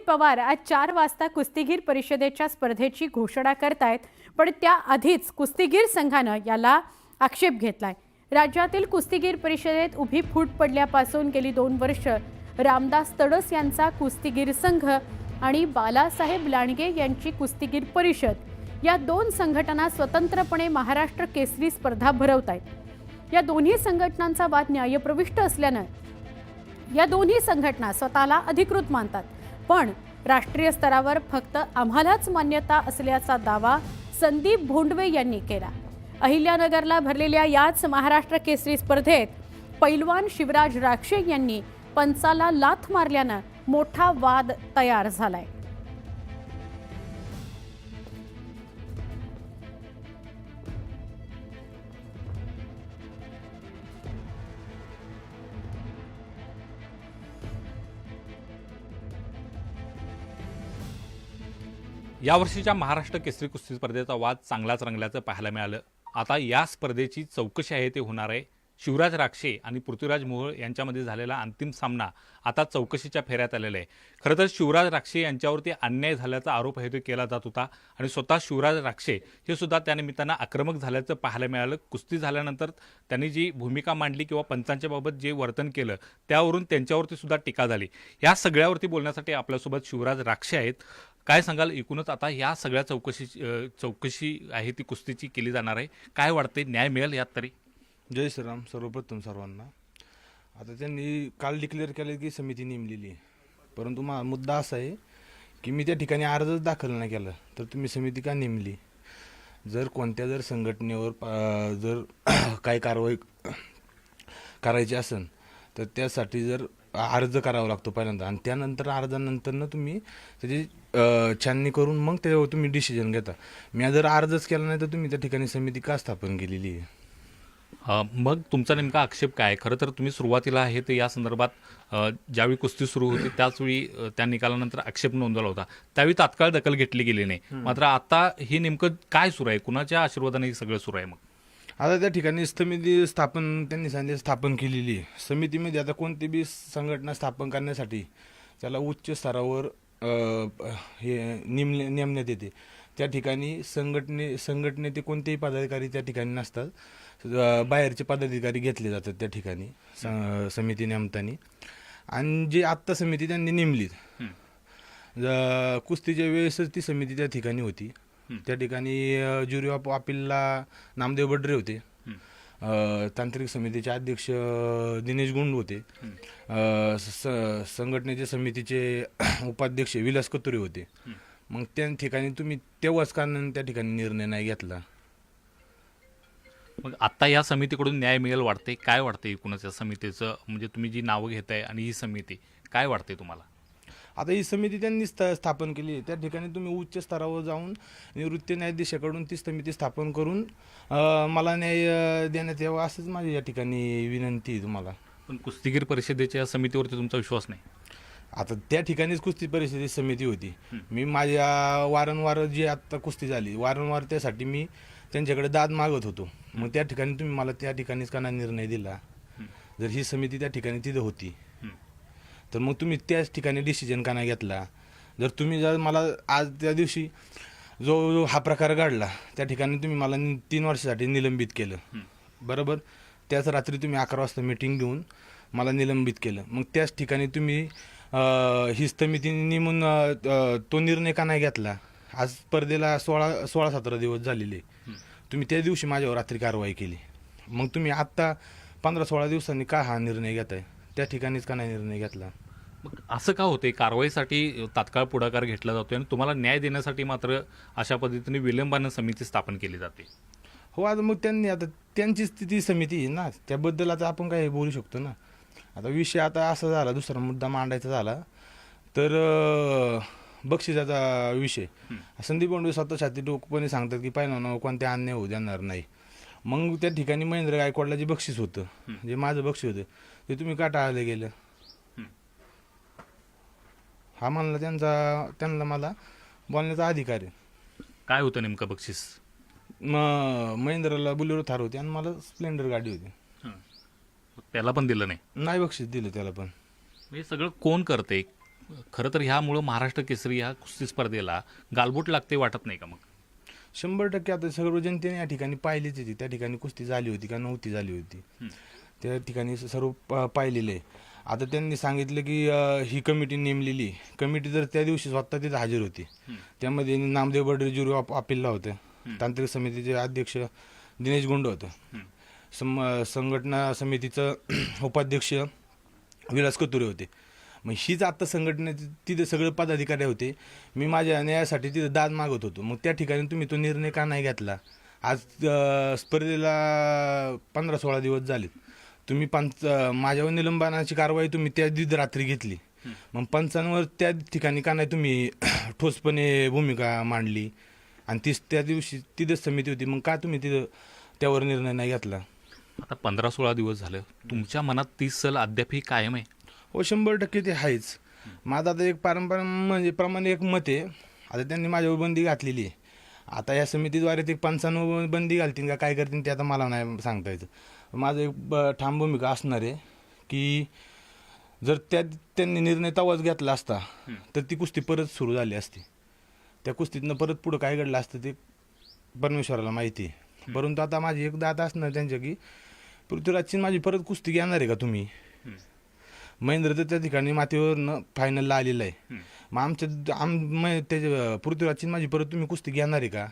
पवार आज 4 वाजता कुस्तीगीर परिषदेच्या स्पर्धेची घोषणा करतायत, पण त्याआधीच कुस्तीगीर संघानं याला आक्षेप घेतलाय। राज्यातील कुस्तीगीर परिषदेत उभी फूट पडल्यापासून गेली 2 वर्ष रामदास तडस यांचा कुस्तीगीर संघ आणि बालासाहेब लांडगे यांची कुस्तीगीर परिषद या 2 संघटना स्वतंत्रपणे महाराष्ट्र केसरी स्पर्धा भरवतायत। या दोन्ही संघटनांचा वाद न्यायप्रविष्ट असल्यानं या दोन्ही संघटना स्वतःला अधिकृत मानतात, पण राष्ट्रीय स्तरावर फक्त आम्हालाच मान्यता असल्याचा दावा संदीप भोंडवे यांनी केला। अहिल्यानगरला भरलेल्या याच महाराष्ट्र केसरी स्पर्धेत पैलवान शिवराज राक्षे यांनी पंचाला लाथ मारल्यानं मोठा वाद तयार झालाय। यावर्षीच्या महाराष्ट्र केसरी कुस्ती स्पर्धेचा वाद चांगलाच रंगल्याचं पाहायला मिळालं। आता या स्पर्धेची चौकशी आहे ते होणार आहे। शिवराज राक्षे आणि पृथ्वीराज मोहोळ यांच्यामध्ये झालेला अंतिम सामना आता चौकशीच्या फेऱ्यात आलेला आहे। खरं तर शिवराज राक्षे यांच्यावरती अन्याय झाल्याचा आरोप हे केला जात होता आणि स्वतः शिवराज राक्षे हे सुद्धा त्यानिमित्तानं आक्रमक झाल्याचं पाहायला मिळालं। कुस्ती झाल्यानंतर त्यांनी जी भूमिका मांडली किंवा पंचांच्या बाबत जे वर्तन केलं त्यावरून त्यांच्यावरती सुद्धा टीका झाली। या सगळ्यावरती बोलण्यासाठी आपल्यासोबत शिवराज राक्षे आहेत। काय सांगाल, एकूणच आता या सगळ्या चौकशी आहे ती कुस्तीची केली जाणार आहे, काय वाटते, न्याय मिळेल यात तरी? जय श्रीराम सर्वप्रथम सर्वांना। आता त्यांनी काल डिक्लेअर केलं की समिती नेमलेली आहे, परंतु मुद्दा असा आहे की मी त्या ठिकाणी अर्जच दाखल नाही केला तर तुम्ही समिती का नेमली? जर कोणत्या संघटनेवर जर काही कारवाई करायची असेल तर त्यासाठी जर अर्ज करावा लागतो पहिल्यांदा, आणि त्यानंतर अर्जानंतर तुम्ही त्याची छाननी करून मग त्याच्यावर तुम्ही डिसिजन घेता। मी जर अर्जच केला नाही तर तुम्ही त्या ठिकाणी समिती का स्थापन केलेली आहे? मग तुमचा नेमका आक्षेप काय? खरं तर तुम्ही सुरुवातीला आहे ते या संदर्भात ज्यावेळी कुस्ती सुरू होती त्याचवेळी त्या निकालानंतर आक्षेप नोंदवला होता, त्यावेळी तात्काळ दखल घेतली गेली नाही, मात्र आता हे नेमकं काय सुरू आहे? कुणाच्या आशीर्वादाने हे सगळं सुरू आहे? मग आता त्या ठिकाणी समिती त्यांनी सांगितले स्थापन केलेली आहे। समितीमध्ये आता कोणती बी संघटना स्थापन करण्यासाठी त्याला उच्च स्तरावर नेमण्यात येते। त्या ठिकाणी संघटनेचे कोणतेही पदाधिकारी त्या ठिकाणी नसतात, बाहेरचे पदाधिकारी घेतले जातात त्या ठिकाणी समिती नेमताना। आणि जे आत्ता समिती त्यांनी नेमलीत कुस्तीच्या वेळेसच ती समिती त्या ठिकाणी होती। त्या ठिकाणी ज्युरी ऑफ अपीलला नामदेव बड्रे होते, तांत्रिक समितीचे अध्यक्ष दिनेश गुंड होते, संघटनेचे समितीचे उपाध्यक्ष विलास कतुरे होते। मग त्या ठिकाणी तुम्ही तेव्हाच का त्या ठिकाणी निर्णय नाही घेतला? मग आता या समितीकडून न्याय मिळेल वाटते? काय वाटते एकूणच या समितीचं, म्हणजे तुम्ही जी नावं घेताय आणि ही समिती काय वाटते तुम्हाला? आता ही समिती त्यांनी स्थापन केली आहे, त्या ठिकाणी तुम्ही उच्च स्तरावर जाऊन निवृत्त न्यायाधीशाकडून ती समिती स्थापन करून मला न्याय देण्यात यावा असंच माझी या ठिकाणी विनंती आहे तुम्हाला। पण कुस्तीगीर परिषदेच्या समितीवरती तुमचा विश्वास नाही? आता त्या ठिकाणीच कुस्ती परिषदेची समिती होती। मी माझ्या वारंवार जी आत्ता कुस्ती झाली वारंवार त्यासाठी मी त्यांच्याकडे दाद मागत होतो, मग त्या ठिकाणी तुम्ही मला त्या ठिकाणीच का निर्णय दिला? जर ही समिती त्या ठिकाणी तिथं होती तर मग तुम्ही त्याच ठिकाणी डिसिजन का नाही घेतला? जर मला आज त्या दिवशी जो हा प्रकार घडला त्या ठिकाणी तुम्ही मला 3 वर्षासाठी निलंबित केलं, बरोबर? त्याच रात्री तुम्ही 11 वाजता मीटिंग घेऊन मला निलंबित केलं, मग त्याच ठिकाणी तुम्ही ही समिती नेमून तो निर्णय का नाही घेतला? आज स्पर्धेला 16-17 दिवस झालेले, तुम्ही त्या दिवशी माझ्यावर रात्री कारवाई केली, मग तुम्ही आत्ता 15-16 दिवसांनी का हा निर्णय घेताय? त्या ठिकाणीच का नाही निर्णय घेतला? मग असं का होते? कारवाईसाठी तात्काळ पुढाकार घेतला जातोय आणि तुम्हाला न्याय देण्यासाठी मात्र अशा पद्धतीने विलंबानं समिती स्थापन केली जाते? हो, आता मग आता त्यांचीच ती समिती आहे ना, त्याबद्दल आता आपण काय बोलू शकतो ना। आता विषय आता असा झाला, दुसरा मुद्दा मांडायचा झाला तर बक्षिसाचा विषय। संदीप भोंडवे स्वतः छाती ठोकपणे सांगतात की पहिला कोणत्या अन्याय होऊ देणार नाही। मग त्या ठिकाणी महेंद्र गायकवाडला जे बक्षीस होतं, जे माझं बक्षीस होतं, ते तुम्ही का टाळलं गेलं? हा म्हणला त्यांना मला बोलण्याचा अधिकार आहे। काय होतं नेमकं बक्षीस? महेंद्रला बुलेरो थार होती आणि मला स्प्लेंडर गाडी होती। त्याला पण दिलं नाही? नाही बक्षीस दिलं त्याला पण। हे सगळं कोण करते? खरं तर ह्यामुळं महाराष्ट्र केसरी ह्या कुस्ती स्पर्धेला गालबोट लागते वाटत नाही का मग? 100% आता सर्व जनतेने या ठिकाणी पाहिलीच होती, त्या ठिकाणी कुस्ती झाली होती का नव्हती झाली होती, त्या ठिकाणी सर्व पाहिलेलं आहे. आता त्यांनी सांगितलं की ही कमिटी नेमलेली कमिटी तर त्या दिवशी स्वतः तिथे हजर होती. त्यामध्ये नामदेव बर्डे ज्युरी अपीलला होतं, तांत्रिक समितीचे अध्यक्ष दिनेश गुंड होतं, संघटना समितीचं उपाध्यक्ष विलास कतुरे होते. मग हीच आत्ता संघटनेचे तिथे सगळे पदाधिकारी होते. मी माझ्या न्यायासाठी तिथे दाद मागत होतो. मग त्या ठिकाणी तुम्ही तो निर्णय का नाही घेतला? आज स्पर्धेला 15-16 दिवस झालेत. तुम्ही माझ्यावर निलंबनाची कारवाई तुम्ही त्या रात्री घेतली. मग पंचांवर त्या ठिकाणी का नाही तुम्ही ठोसपणे भूमिका मांडली? आणि त्या दिवशी तिथेच समिती होती, मग का तुम्ही तिथं त्यावर निर्णय नाही घेतला? आता 15-16 दिवस झालं, तुमच्या मनात 30 सल अद्यापही कायम आहे? हो, 100% ते आहेच. माझं आता एक म्हणजे प्रमाणे एक मत आहे. आता त्यांनी माझ्यावर बंदी घातलेली आहे. आता या समितीद्वारे ते 95 बंदी घालतील का काय करतील ते आता मला नाही सांगता येतं. माझं एक ठाम भूमिका असणार आहे की जर त्यांनी निर्णय तवाच घेतला असता तर ती कुस्ती परत सुरू झाली असती. त्या कुस्तीतनं परत पुढं काय घडलं असतं ते परमेश्वराला माहिती आहे. परंतु आता माझी एक दात असणार त्यांच्या की पृथ्वीराजची माझी परत कुस्ती घेणार आहे का तुम्ही? महेंद्र तर त्या ठिकाणी मातीवरनं फायनलला आलेलं आहे. मग त्याच्या पृथ्वीराजची माझी परत तुम्ही कुस्ती घेणार आहे का?